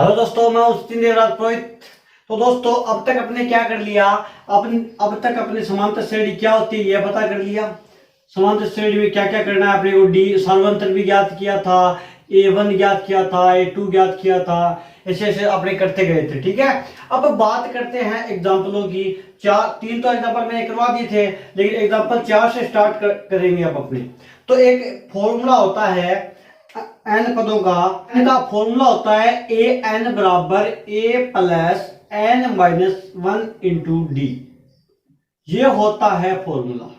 Hello दोस्तों, मैं उस्तीन देवराज पुरोहित। तो दोस्तों, अब तक अपने क्या कर लिया? अब तक अपने समांतर श्रेणी क्या होती है यह पता कर लिया। समांतर श्रेणी में क्या क्या करना है अपने को। डी सार्वंतर भी ज्ञात किया था, A1 ज्ञात किया था, A2 ज्ञात किया था, ऐसे ऐसे अपने करते गए थे। ठीक है, अब बात करते हैं एग्जाम्पलों की। तीन तो एग्जाम्पल मैंने करवा दिए थे, लेकिन एग्जाम्पल 4 से स्टार्ट करेंगे अब अपने। तो एक फॉर्मूला होता है एन पदों का। एन का फॉर्मूला होता है ए एन बराबर a plus n minus one into d. ये होता है फॉर्मूला।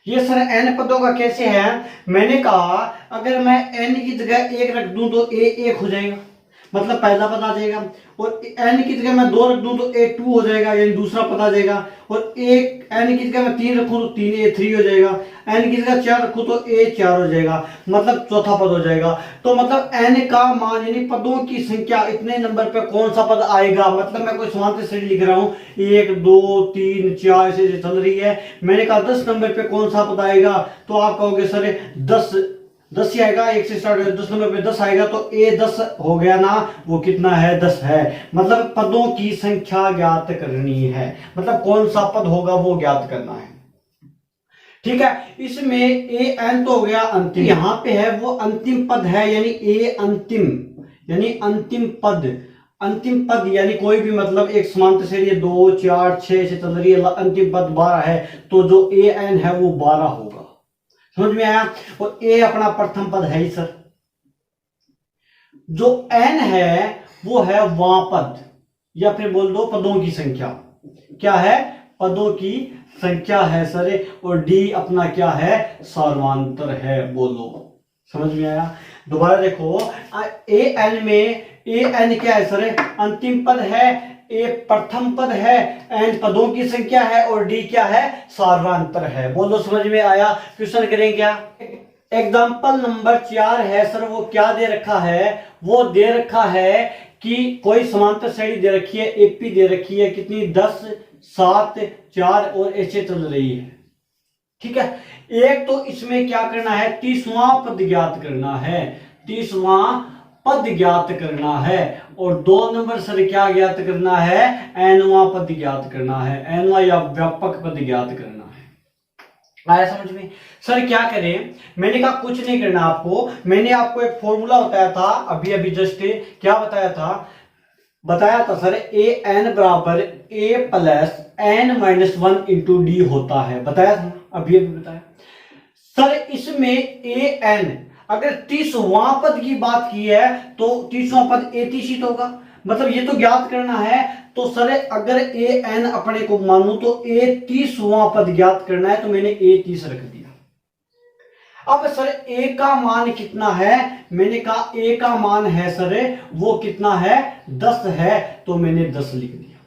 ये सर एन पदों का कैसे है? मैंने कहा अगर मैं एन की जगह एक रख दूं तो ए एक हो जाएगा, मतलब पहला पद आ जाएगा। और एन की जगह मैं दो रख दूं तो ए टू हो जाएगा, यानी दूसरा पद आ जाएगा। और एक एन की जगह मैं तीन रखूं तो तीन ए थ्री हो जाएगा। एन की जगह चार रखूं तो ए चार हो जाएगा, मतलब चौथा पद हो जाएगा। तो मतलब एन का मान यानी पदों की संख्या इतने नंबर पे कौन सा पद आएगा। मतलब मैं कोई समांतर श्रेणी लिख रहा हूं, एक दो तीन चार ऐसे चल रही है। मैंने कहा 10 नंबर पे कौन सा पद आएगा, तो आप कहोगे सर 10 ही आएगा, एक से स्टार्ट 10 नंबर पे 10 आएगा, तो ए 10 हो गया ना। वो कितना है? 10 है। मतलब पदों की संख्या ज्ञात करनी है, मतलब कौन सा पद होगा वो ज्ञात करना है। ठीक है, इसमें ए एन तो हो गया अंतिम, यहां पे है वो अंतिम पद है, यानी ए अंतिम यानी अंतिम पद। अंतिम पद यानी कोई भी, मतलब एक समांतर श्रेणी 2 4 6 से चल रही है, अंतिम पद 12 है, तो जो ए एन है वो 12 होगा। समझ में आया? और ए अपना प्रथम पद है ही सर। जो एन है वो है वापद, या फिर बोल दो पदों की संख्या। क्या है? पदों की संख्या है सर। और डी अपना क्या है? सार्वंतर है। बोलो, समझ में आया? दोबारा देखो, ए एन में ए एन क्या है सर? अंतिम पद है, ए प्रथम पद है, एन पदों की संख्या है, और डी क्या है? सार्वंतर है। बोलो, समझ में आया? क्वेश्चन करें क्या? एग्जाम्पल नंबर 4 है सर। वो क्या दे रखा है? वो दे रखा है कि कोई समांतर श्रेणी दे रखी है, एपी दे रखी है, कितनी? 10 7 4 और ऐसे चल रही है। ठीक है, एक तो इसमें क्या करना है? 30वां पद ज्ञात करना है। 30वां पद ज्ञात करना है। और 2 नंबर सर क्या ज्ञात करना है? एनवां पद ज्ञात करना है। एनवां या व्यापक पद ज्ञात करना है। आया समझ में? सर क्या करें? मैंने कहा कुछ नहीं करना आपको। मैंने आपको एक फॉर्मूला बताया था अभी जस्ट। क्या बताया था सर, ए एन बराबर a plus n minus one into d होता है। बताया था, अभी बताया सर। इसमें ए एन अगर 30वां पद की बात की है तो 30वां पद ए 30 होगा, मतलब ये तो ज्ञात करना है। तो सर अगर ए एन अपने को मानू तो ए 30वां पद ज्ञात करना है, तो मैंने ए 30 रख दिया। अब सर ए का मान कितना है? मैंने कहा ए का मान है सर, वो कितना है? 10 है, तो मैंने 10 लिख दिया।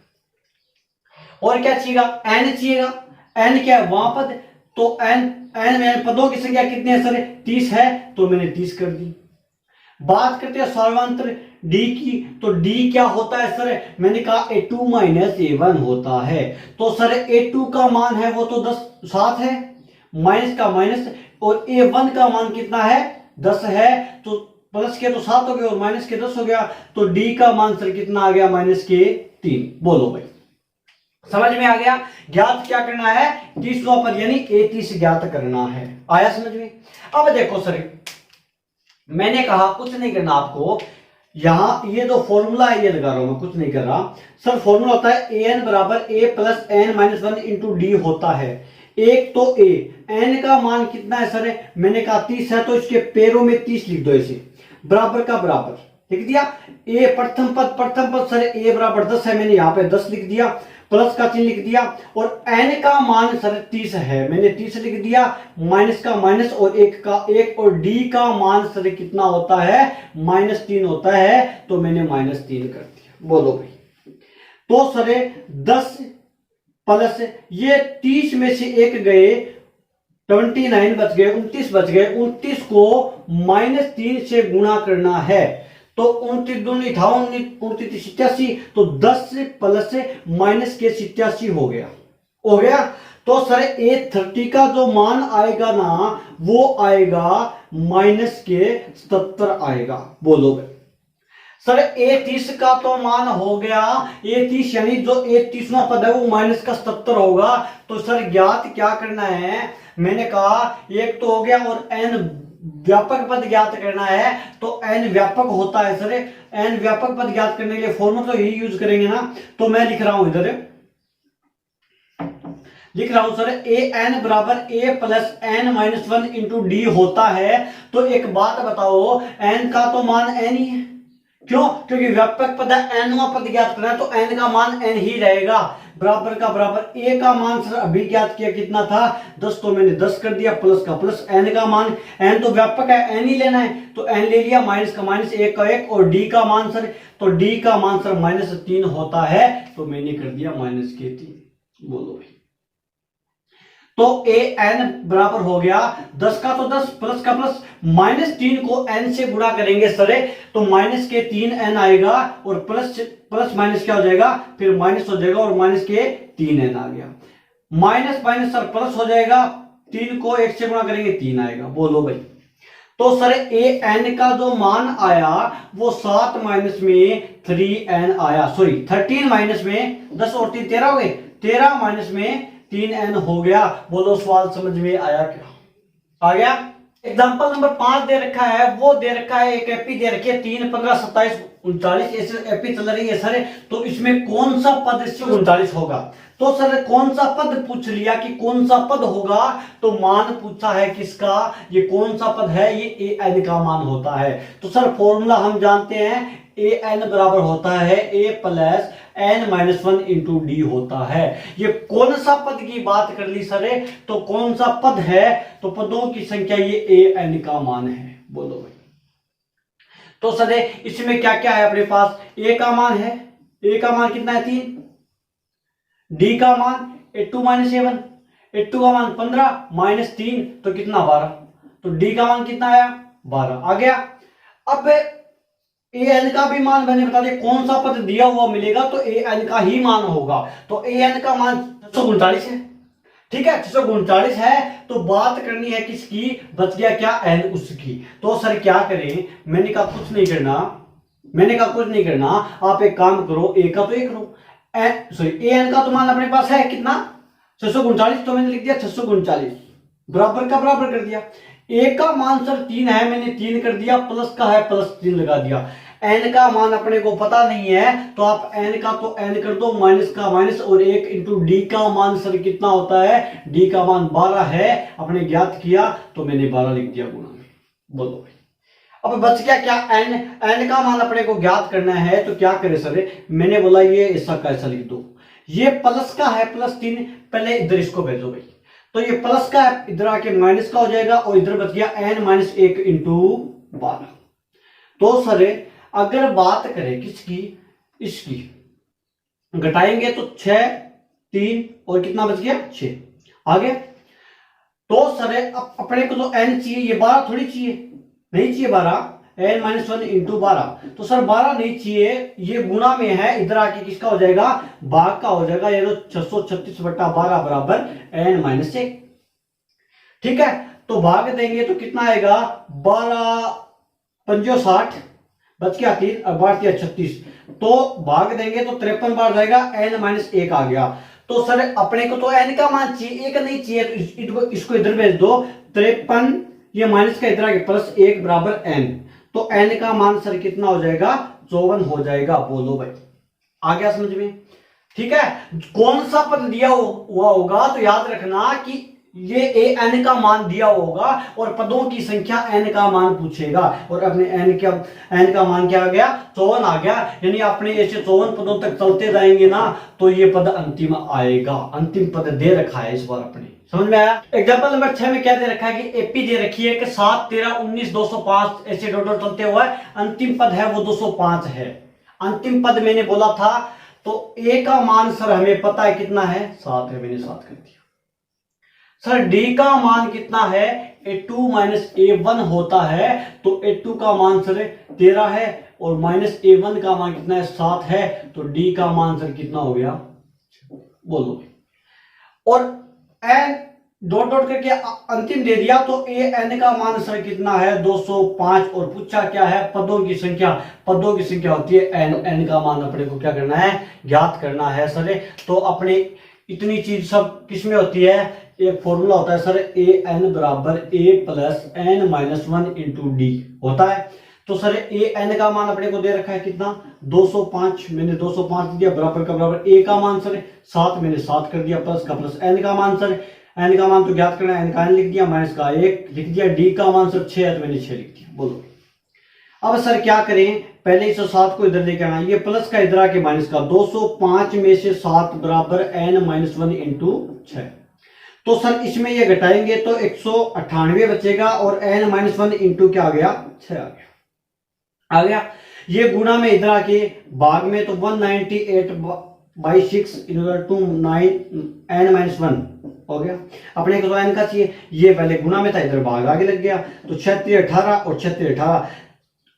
और क्या चाहिएगा? एन चाहिएगा। एन क्या है? वहां पद। तो एन में पदों की संख्या कितनी है सर? 30 है, तो मैंने 30 कर दी। बात करते हैं सार्वंतर डी की। तो डी क्या होता है सर? मैंने कहा A2 माइनस A1 होता है। तो सर A2 का मान है वो तो 7 है, माइनस का माइनस, और A1 का मान कितना है? 10 है। तो प्लस के तो 7 हो गया और माइनस के 10 हो गया, तो डी का मान सर कितना आ गया? माइनस के 3। बोलो भाई, समझ में आ गया? ज्ञात क्या करना है? 30वां पद यानी A30 ज्ञात करना है। आया समझ में? अब देखो सर, मैंने कहा कुछ नहीं करना आपको। यहां ये जो फॉर्मूला है ये लगा रहा हूं मैं, कुछ नहीं कर रहा सर। फॉर्मूला होता है ए एन बराबर a plus n minus one into d होता है। एक तो ए एन का मान कितना है सर? मैंने कहा 30 है, तो इसके पैरों में 30 लिख दो, ऐसे बराबर का बराबर लिख दिया। ए प्रथम पद सर ए बराबर 10 है, मैंने यहां पे 10 लिख दिया, प्लस का चिन्ह लिख दिया। और एन का मान सर 30 है, मैंने 30 लिख दिया, माइनस का माइनस और एक का एक, और डी का मान सर कितना होता है? -3 होता है, तो मैंने -3 कर दिया। बोलो भाई, तो सर 10 प्लस ये 30 में से एक गए, 29 बच गए, 29 बच गए। 29 को -3 से गुणा करना है, तो 29 दूनी 58, 29 87, तो 10 प्लस माइनस के 87 हो गया। तो सर A30 का जो मान आएगा ना, वो आएगा -77 आएगा। बोलो सर A30 का तो मान हो गया A30, यानी जो A30वां पद है वो माइनस का 77 होगा। तो सर ज्ञात क्या करना है, मैंने कहा एक तो हो गया और n व्यापक पद ज्ञात करना है। तो n व्यापक होता है सर, n व्यापक पद ज्ञात करने के लिए फॉर्मूला तो यही यूज करेंगे ना। तो मैं लिख रहा हूं इधर, लिख रहा हूं सर ए एन बराबर a plus n minus one into d होता है। तो एक बात बताओ, एन का तो मान एन ही है, क्यों? क्योंकि व्यापक पद है, एनवां पद ज्ञात करना है तो एन का मान एन ही रहेगा। बराबर का बराबर, ए का मान सर अभी ज्ञात किया कितना था 10, तो मैंने 10 कर दिया, प्लस का प्लस, एन का मान, एन तो व्यापक है एन ही लेना है तो एन ले लिया, माइनस का माइनस, एक का एक, और डी का मान सर, तो डी का मान सर -3 होता है तो मैंने कर दिया -3। बोलो भाई, तो ए एन बराबर हो गया 10 का तो 10, प्लस का प्लस, -3 को n से गुणा करेंगे सरे तो माइनस के 3n आएगा, और प्लस प्लस माइनस क्या हो जाएगा, फिर माइनस हो जाएगा, और माइनस के 3n आ गया, माइनस माइनस सर प्लस हो जाएगा, 3 को 1 से गुणा करेंगे 3 आएगा। बोलो भाई, तो सर ए एन का जो मान आया वो 7 माइनस में 3n आया, सॉरी 13 माइनस में 10 और 3 13 हो गए, 13 माइनस में 3n हो गया। बोलो सवाल समझ में आया क्या? आ गया। एग्जांपल नंबर 5 दे रखा है, वो दे रखा है एक एपी दे रखी है 3 15 27 39 ऐसे एपी चल रही है सर, तो इसमें कौन सा पद इससे 39 होगा? तो सर कौन सा पद पूछ लिया कि कौन सा पद होगा, तो मान पूछा है किसका, ये कौन सा पद है, ये ए एन का मान होता है। तो सर फॉर्मूला हम जानते हैं, ए एन बराबर होता है a plus n minus one into d होता है। ये कौन सा पद की बात कर ली सर, तो कौन सा पद है, तो पदों की संख्या, ये ए एन का मान है। बोलो भाई, तो सर इसमें क्या क्या है अपने पास, ए का मान है, ए का मान कितना है 3, डी का मान 8 माइनस 7, 8 का मान 15 माइनस 3 तो कितना 12, तो डी का मान कितना आया 12 आ गया। अब ए एन का भी मान मैंने बता दिया, कौन सा पद दिया हुआ मिलेगा तो ए एन का ही मान होगा, तो ए एन का मान 639 है, ठीक है 639 है। तो बात करनी है किसकी, बच गया क्या एन उसकी। तो सर क्या करें, मैंने कहा कुछ नहीं करना, मैंने कहा कुछ नहीं करना, आप एक काम करो, ए का तो ए करो, सॉरी ए एन का तो मान अपने पास है कितना 639, तो मैंने लिख दिया 639 बराबर का बराबर कर दिया। ए का मान सर 3 है, मैंने 3 कर दिया, प्लस का है प्लस 3 लगा दिया। एन का मान अपने को पता नहीं है तो आप एन का तो एन कर दो, माइनस का माइनस, और 1 इंटू डी का मान सर कितना होता है, डी का मान 12 है, अपने ज्ञात किया तो मैंने 12 लिख दिया गुणा में। बोलो भाई, अब बच गया क्या एन, एन का मान अपने को ज्ञात करना है तो क्या करे सर, मैंने बोला ये ऐसा कैसा लिख दो, ये प्लस का है +3, पहले इधर इसको भेजो भाई, तो ये प्लस का है इधर आके माइनस का हो जाएगा, और इधर बच गया n-1 इंटू 12। तो सर अगर बात करें किसकी, इसकी घटाएंगे तो 6 3 और कितना बच गया 6 आ गया। तो सर अपने को तो n चाहिए, ये 12 थोड़ी चाहिए, नहीं चाहिए 12, n-1 इंटू 12, तो सर 12 नहीं चाहिए, ये गुणा में है, इधर आके किसका हो जाएगा भाग का हो जाएगा, ये तो 636/12 बराबर n-1, ठीक है। तो भाग देंगे तो कितना आएगा 12 पंजो 60 बच गया 3 और 12 36, तो भाग देंगे तो 53 बार जाएगा, n-1 आ गया। तो सर अपने को तो n का मान चाहिए, एक नहीं चाहिए, तो इसको इधर भेज दो, 53 ये माइनस का इधर आगे +1 बराबर n, तो n का मान सर कितना हो जाएगा 54 हो जाएगा। बोलो भाई आ गया समझ में, ठीक है। कौन सा पद दिया हुआ होगा तो याद रखना कि ये ए एन का मान दिया होगा और पदों की संख्या एन का मान पूछेगा, और अपने एन का मान क्या आ गया 54 आ गया, यानी अपने ऐसे 54 पदों तक चलते जाएंगे ना तो ये पद अंतिम आएगा, अंतिम पद दे रखा है इस बार अपने, समझ में आया। एग्जांपल नंबर 6 में क्या दे रखा है कि एपी दे रखी है कि 7 13 19 205 ऐसे डॉट चलते हुए अंतिम पद है वो 205 है, अंतिम पद मैंने बोला था। तो ए का मान सर हमें पता है कितना है 7 है, मैंने 7 कर दिया। सर डी का मान कितना है a2 माइनस a1 होता है, तो a2 का मान सर 13 है और माइनस a1 का मान कितना है 7 है, तो डी का मान सर कितना हो गया बोलो। और एन डॉट डॉट करके अंतिम दे दिया, तो ए एन का मान सर कितना है 205, और पूछा क्या है पदों की संख्या। पदों की संख्या होती है एन, एन का मान अपने को क्या करना है, ज्ञात करना है सर। तो अपने इतनी चीज सब किसमें होती है, एक फॉर्मूला होता है सर, ए एन बराबर a plus n minus one into d होता है। तो सर ए एन का मान अपने को दे रखा है कितना 205, मैंने 205 दिया, बराबर का बराबर ए का मान सर 7, मैंने 7 कर दिया, प्लस का प्लस एन का मान सर, एन का मान तो ज्ञात करना है, एन का एन लिख दिया, माइनस का 1 लिख दिया, डी का मान सर 6 है तो मैंने 6 लिख दिया। बोलो अब सर क्या करें, पहले 107 को इधर लेके आना, ये प्लस का इधर आके माइनस का, 205 में से 7 बराबर एन माइनस 1 इंटू 6। तो सर इसमें ये घटाएंगे तो 198 बचेगा, और एन माइनस 1 इंटू क्या आ गया 6 आ गया। ये गुणा में इधर आके भाग में, तो 198/6 टू 9 एन माइनस 1 हो गया। अपने को तो एन का चाहिए, ये पहले गुणा में था, इधर भाग आगे लग गया, तो 36 18 और 36 18,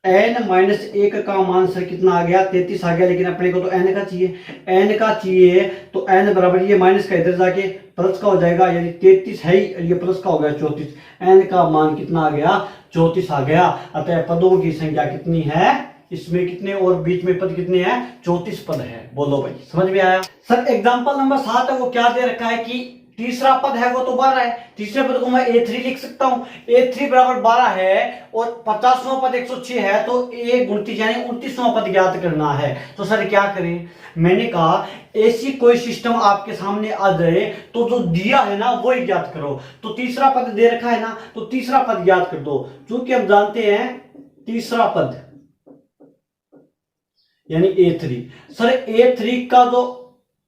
एन माइनस 1 का मान सर कितना आ गया 33 आ गया, लेकिन अपने को तो एन का चाहिए, एन का चाहिए तो एन बराबर ये माइनस का इधर जाके प्लस का हो जाएगा, यानी 33 है ही, ये प्लस का हो गया 34, एन का मान कितना आ गया 34 आ गया। अतः पदों की संख्या कितनी है, इसमें कितने और बीच में पद कितने हैं, 34 पद है। बोलो भाई समझ में आया। सर एग्जांपल नंबर 7 है, वो क्या दे रखा है कि तीसरा पद है वो तो 12 है, तीसरे पद को मैं a3 लिख सकता हूं, a3 बराबर 12 है, और 50वां पद 106 है, तो a गुणित यानी 29वां पद ज्ञात करना है। तो सर क्या करें, मैंने कहा ऐसी कोई सिस्टम आपके सामने आ जाए तो जो दिया है ना वो ही ज्ञात करो। तो तीसरा पद दे रखा है ना, तो तीसरा पद ज्ञात कर दो, क्योंकि हम जानते हैं तीसरा पद यानी a3। सर a3 का जो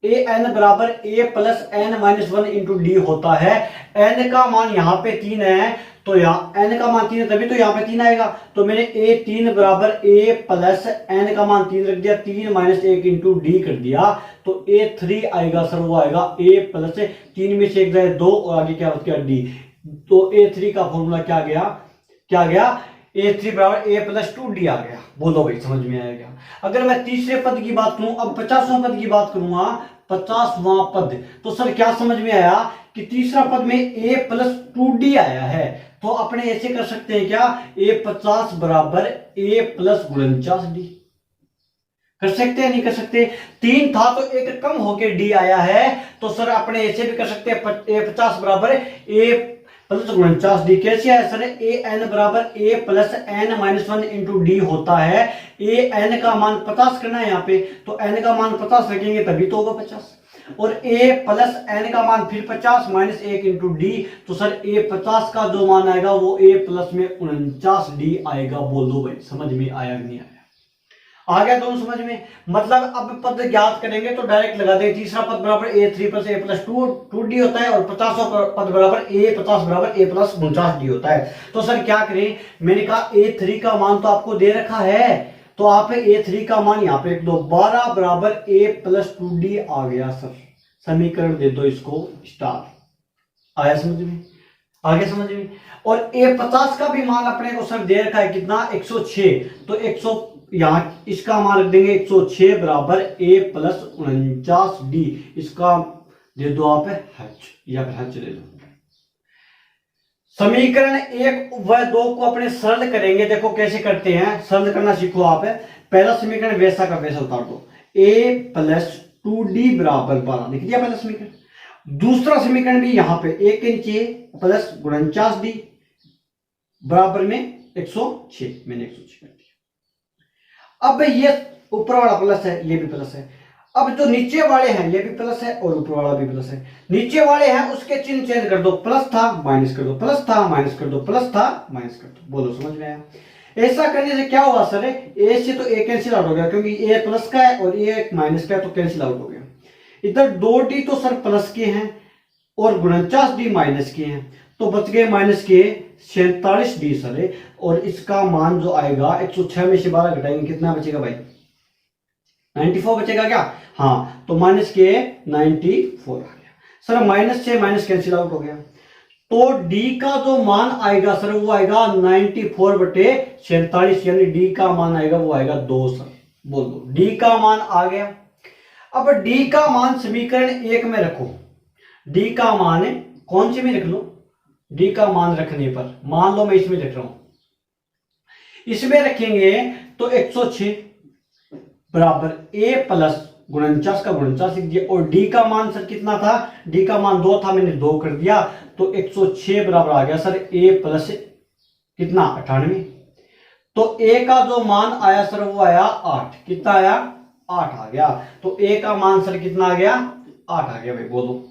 ए एन बराबर a plus n minus 1 into d होता है, एन का मान यहाँ पे 3 है, तो यहाँ एन का मान 3 है तभी तो यहाँ पे 3 आएगा, तो मैंने ए 3 बराबर ए प्लस एन का मान 3 रख दिया, 3 माइनस 1 इंटू डी कर दिया, तो ए 3 आएगा सर, वो आएगा ए प्लस 3 में से 1 जाए 2 और आगे क्या बच गया डी। तो ए 3 का फॉर्मूला क्या गया, क्या गया a3 बराबर a प्लस 2d आ गया। बोलो भाई समझ में आएगा। अगर मैं तीसरे पद की बात करूं, अब 50वां पद की बात करूंगा, 50वां पद, तो सर क्या समझ में आया कि तीसरा पद में a प्लस 2d आया है, तो अपने ऐसे कर सकते हैं क्या, a 50 बराबर a प्लस 49d कर सकते हैं, नहीं कर सकते, 3 था तो एक कम होके d आया है, तो सर अपने ऐसे भी कर सकते हैं, a 50 बराबर a प्लस 49d कैसे है सर, ए एन बराबर a plus n minus 1 into d होता है, ए एन का मान 50 करना है यहाँ पे, तो एन का मान 50 रखेंगे तभी तो होगा 50, और ए प्लस एन का मान फिर 50 माइनस 1 इंटू डी, तो सर ए 50 का जो मान आएगा वो ए प्लस में 49d आएगा। बोलो भाई समझ में आया नहीं आया, आ गया दोनों समझ में। मतलब अब पद ज्ञात करेंगे तो डायरेक्ट लगा देंगे, तीसरा पद बराबर a3 plus a plus 2d होता है, और 50वां पद बराबर a 50 बराबर a प्लस 49d होता है। तो सर क्या करें, मैंने कहा a3 का मान तो आपको दे रखा है, तो आप a3 का मान यहाँ पे लिख दो, 12 बराबर a प्लस 2d आ गया सर, समीकरण दे दो इसको स्टार। आया समझ में, आगे समझ में। और a 50 का भी मान अपने को सर दे रखा है कितना 106, तो 100 यहाँ इसका मान रख देंगे 106 बराबर a प्लस 49d, इसका दे दो आप हच, या फिर हच दे दो। समीकरण 1 व 2 को अपने सरल करेंगे, देखो कैसे करते हैं, सरल करना सीखो आप। पहला समीकरण वैसा का वैसा उतार दो, a प्लस 2d बराबर 12 लिख दिया पहला समीकरण। दूसरा समीकरण भी यहाँ पे a के नीचे प्लस 49d बराबर में 106, मैंने 106 कर दिया। अब ये ऊपर वाला प्लस है, ये भी प्लस है, अब जो नीचे वाले हैं ये भी प्लस है और ऊपर वाला भी प्लस है, नीचे वाले हैं उसके चिन्ह चेंज कर दो, प्लस था माइनस कर दो, प्लस था माइनस कर दो, प्लस था माइनस कर दो। बोलो समझ में आया। ऐसा करने से क्या हुआ सर, ए से तो ए कैंसिल आउट हो गया, क्योंकि ए प्लस का है और ए माइनस का है, तो कैंसिल आउट हो गया। इधर 2d तो सर प्लस के हैं और 49d माइनस के हैं, तो बच गए माइनस के 47d सर, और इसका मान जो आएगा 106 में से 12 घटाएंगे कितना बचेगा भाई, 94 बचेगा क्या, हाँ, तो माइनस के 94 आ गया सर, माइनस से माइनस कैंसिल आउट हो गया, तो d का जो मान आएगा सर वो आएगा 94 बटे 47, यानी d का मान आएगा वो आएगा 2 सर। बोल दो d का मान आ गया। अब d का मान समीकरण 1 में रखो, d का मान कौन सी में लिख लो, डी का मान रखने पर, मान लो मैं इसमें लिख रहा हूं, इसमें रखेंगे तो 106 बराबर ए प्लस 49 का 49 लिख दिया, और डी का मान सर कितना था, डी का मान 2 था, मैंने 2 कर दिया, तो 106 बराबर आ गया सर ए प्लस कितना 98। तो ए का जो मान आया सर वो आया 8, कितना आया 8 आ गया। तो ए का मान सर कितना आ गया 8 आ गया भाई, बोलो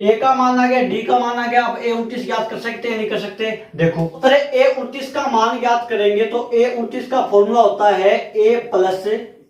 ए का मान आ गया, डी का मान आ गया। अब ए 29 याद कर सकते हैं नहीं कर सकते, देखो सर ए 29 का मान याद करेंगे तो ए 29 का फॉर्मूला होता है a plus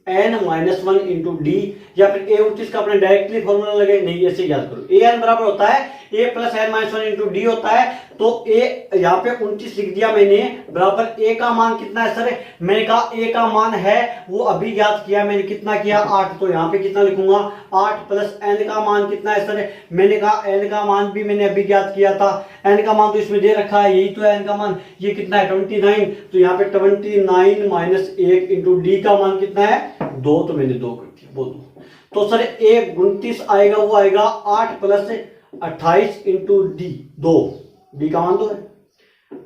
n minus 1 into d, या फिर ए 29 का अपने डायरेक्टली फॉर्मूला लगे, नहीं ऐसे याद करो, ए एन बराबर होता है a plus n minus 1 into d होता है। तो ए यहाँ पे 29 लिख दिया मैंने, बराबर ए का मान कितना है सर, मैंने कहा ए का मान है वो अभी याद किया मैंने, कितना किया 8, तो यहाँ पे कितना लिखूंगा 8 प्लस एन का मान कितना है सर, मैंने कहा एन का मान भी मैंने अभी याद किया था, एन का मान तो इसमें दे रखा है, यही तो है एन का मान, ये कितना है 29, तो यहाँ पे 29 माइनस 1 इंटू डी का मान कितना है 2, तो मैंने 2 कर दिया, बोलो। तो सर ए 29 आएगा वो आएगा 8 प्लस 28 इंटू डी 2, डी का मान तो है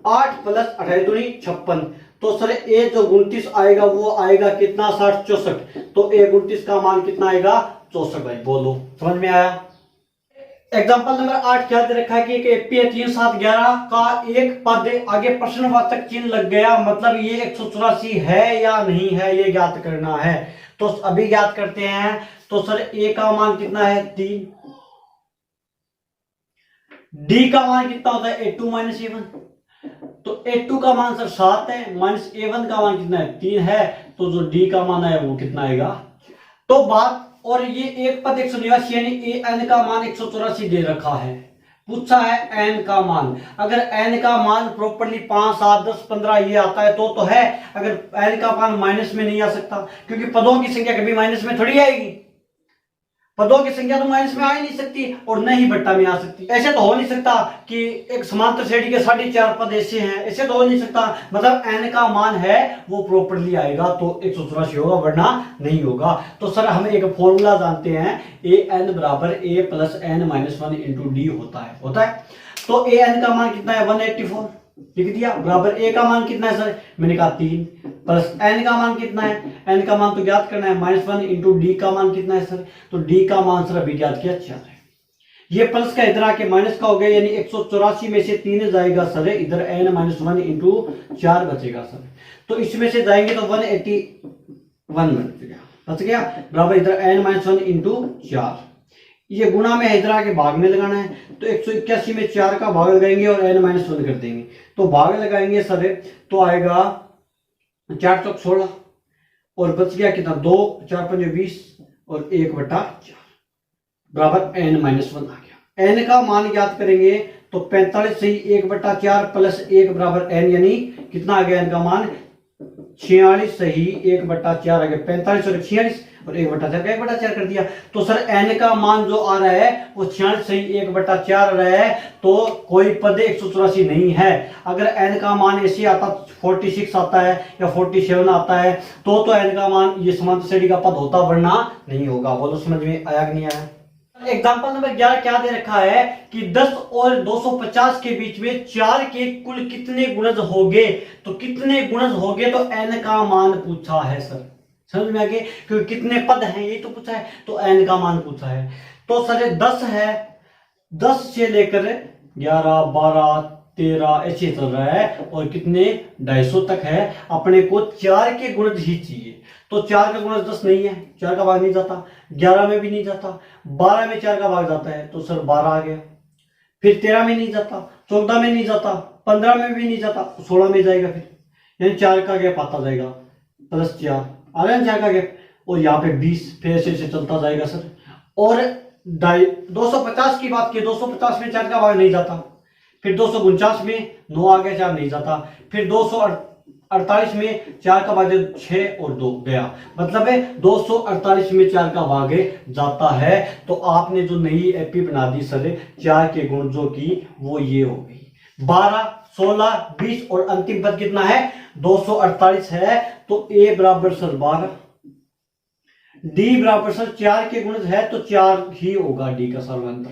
8 प्लस 28 दूनी 56, तो सर ए जो 29 आएगा वो आएगा कितना 60 64, तो ए 29 का मान कितना आएगा 64 भाई, बोलो समझ में आया। एग्जाम्पल नंबर 8 क्या दे रखा है कि एक एपी है 3 7 11 का एक पद, आगे प्रश्नवाचक चिन्ह लग गया, मतलब ये 184 है या नहीं है ये ज्ञात करना है। तो अभी ज्ञात करते हैं, तो सर ए का मान कितना है 3, डी का मान कितना होता है a2 माइनस a1, तो a2 का मान सर 7 है, माइनस a1 का मान कितना है 3 है, तो जो डी का मान है वो कितना आएगा। तो बात, और ये एक पद 189 यानी ए एन का मान 184 दे रखा है, पूछा है एन का मान, अगर एन का मान प्रॉपर्ली 5 7 10 15 ये आता है तो है, अगर एन का मान माइनस में नहीं आ सकता, क्योंकि पदों की संख्या कभी माइनस में थोड़ी आएगी, पदों की संख्या तो माइनस में आ ही नहीं सकती और न ही बट्टा में आ सकती। ऐसे तो हो नहीं सकता कि एक समांतर श्रेणी के 4.5 पद ऐसे हैं, ऐसे तो हो नहीं सकता, मतलब एन का मान है वो प्रॉपर्ली आएगा तो 184 होगा, वरना नहीं होगा। तो सर हम एक फॉर्मूला जानते हैं, ए एन बराबर a plus n minus 1 into d होता है। तो ए एन का मान कितना है 184 लिख दिया, बराबर ए का मान कितना है सर, मैंने कहा 3, प्लस एन का मान कितना है, एन का मान तो ज्ञात करना है -1 इंटू डी का मान कितना है सर, तो डी का मान सर अभी ज्ञात किया 4 है, ये प्लस का इधर आके माइनस का हो गया, यानी 184 में से 3 जाएगा सर, इधर n माइनस 1 इंटू 4 बचेगा सर, तो इसमें से जाएंगे तो 181 बच गया, बराबर इधर n माइनस 1 इंटू 4, ये गुणा में इधर आके भाग में लगाना है, तो 181 में 4 का भाग लगाएंगे और n माइनस 1 कर देंगे, तो भाग लगाएंगे सर तो आएगा 4 चौक 16 और बच गया कितना 2 4 5 20 और 1/4 बराबर n माइनस 1 आ गया। n का मान याद करेंगे तो 45 से 1/4 प्लस 1 बराबर n, यानी कितना आ गया n का मान 46 सही 1/4 आ गया, 45 और 46 और 1/4 का 1/4 कर दिया, तो सर n का मान जो आ रहा है वो 46 सही 1/4 आ रहा है, तो कोई पद 184 नहीं है। अगर n का मान ऐसे आता 46 आता है या 47 आता है तो n का मान ये समांतर श्रेणी का पद होता, वरना नहीं होगा। बोलो समझ में आया कि नहीं आया। एग्जाम्पल नंबर 11 क्या दे रखा है कि 10 और 250 के बीच में 4 के कुल कितने गुणज होंगे, तो कितने गुणज होंगे तो n का मान पूछा है सर, समझ में आ गया, क्योंकि कितने पद हैं ये तो पूछा है, तो n का मान पूछा है। तो सर 10 है, 10 से लेकर 11 12 13 ऐसे चल रहा है और कितने 250 तक है, अपने को 4 के गुणज ही चाहिए, तो 4 का गुणज 10 नहीं है, 4 का भाग नहीं जाता, 11 में भी नहीं जाता, 12 में 4 का भाग जाता है तो सर 12 आ गया, फिर 13 में नहीं जाता, 14 में नहीं जाता, 15 में भी नहीं जाता, 16 में जाएगा, फिर यानी 4 का गैप आता जाएगा प्लस 4 आ रहा है 4 का गैप, और यहाँ पे 20 फिर ऐसे चलता जाएगा सर। और 250 की बात की, 250 में 4 का भाग नहीं जाता, फिर 249 में 9 आ गया 4 नहीं जाता, फिर 248 में 4 का भाग 6 और 2 गया, मतलब है 248 में 4 का भाग जाता है। तो आपने जो नई एपी बना दी सर 4 के गुणजों की, वो ये हो गई 12 16 20 और अंतिम पद कितना है 248 है, तो a बराबर सर 12, d बराबर सर 4 के गुणज है तो 4 ही होगा d का सर्वांतर,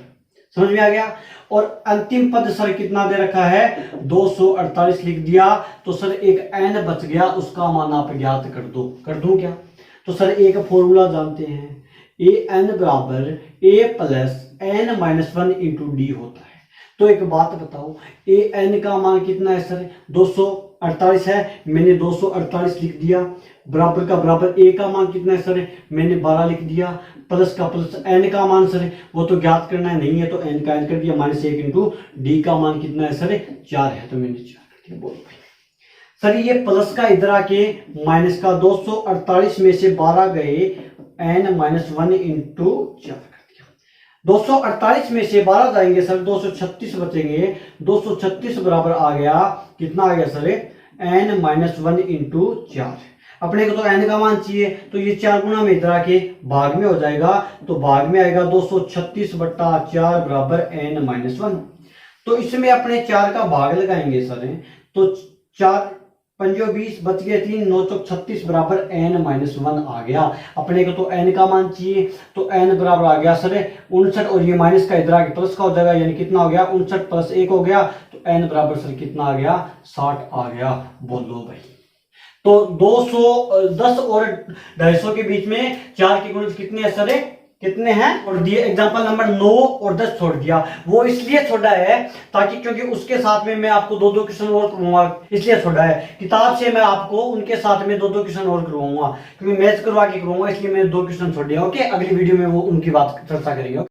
समझ में आ गया। और अंतिम पद सर कितना दे रखा है 248 लिख दिया, तो सर एक n बच गया, उसका मान आप ज्ञात कर दो। कर दूं क्या? तो सर एक फॉर्मूला जानते हैं, ए एन बराबर a plus n minus 1 into d होता है। तो एक बात बताओ, ए एन का मान कितना है सर 248 है, मैंने 248 लिख दिया, बराबर का बराबर ए का मान कितना है सर, मैंने 12 लिख दिया, प्लस का प्लस एन का मान सर वो तो ज्ञात करना है, नहीं है तो एन का एन कर दिया, -1 इंटू डी का मान कितना है सर 4 है, तो मैंने 4 कर दिया। बोलो भाई सर ये प्लस का इधर आके माइनस का 248 में से 12 गए, एन माइनस 1 इंटू 4 कर दिया। 248 में से 12 जाएंगे सर 236 बचेंगे, 236 बराबर आ गया, कितना आ गया सर एन माइनस 1 इंटू 4। अपने को तो एन का मान चाहिए, तो ये 4 गुना में इधर आके भाग में हो जाएगा, तो भाग में आएगा 236 बट्टा 4 बराबर एन माइनस 1। तो इसमें अपने 4 का भाग लगाएंगे सर, तो 4 पंजो 20 बच गए 3, 9 चौक 36 बराबर एन माइनस 1 आ गया। अपने को तो एन का मान चाहिए, तो एन बराबर आ गया सर 59, और ये माइनस का इधर आके प्लस का हो जाएगा, यानी कितना हो गया 59 प्लस 1 हो गया, तो एन बराबर सर कितना आ गया 60 आ गया। बोलो भाई, तो 210 और 250 के बीच में 4 के गुणज कितने हैं सर, कितने हैं? और दिए एग्जांपल नंबर 9 और 10 छोड़ दिया, वो इसलिए छोड़ा है ताकि क्योंकि उसके साथ में मैं आपको 2-2 क्वेश्चन और करवाऊंगा, इसलिए छोड़ा है। किताब से मैं आपको उनके साथ में 2-2 क्वेश्चन और करवाऊंगा, क्योंकि मैच करवा के करवाऊंगा, इसलिए मैंने 2 क्वेश्चन छोड़ दिया। ओके, अगली वीडियो में वो उनकी बात चर्चा करेंगे।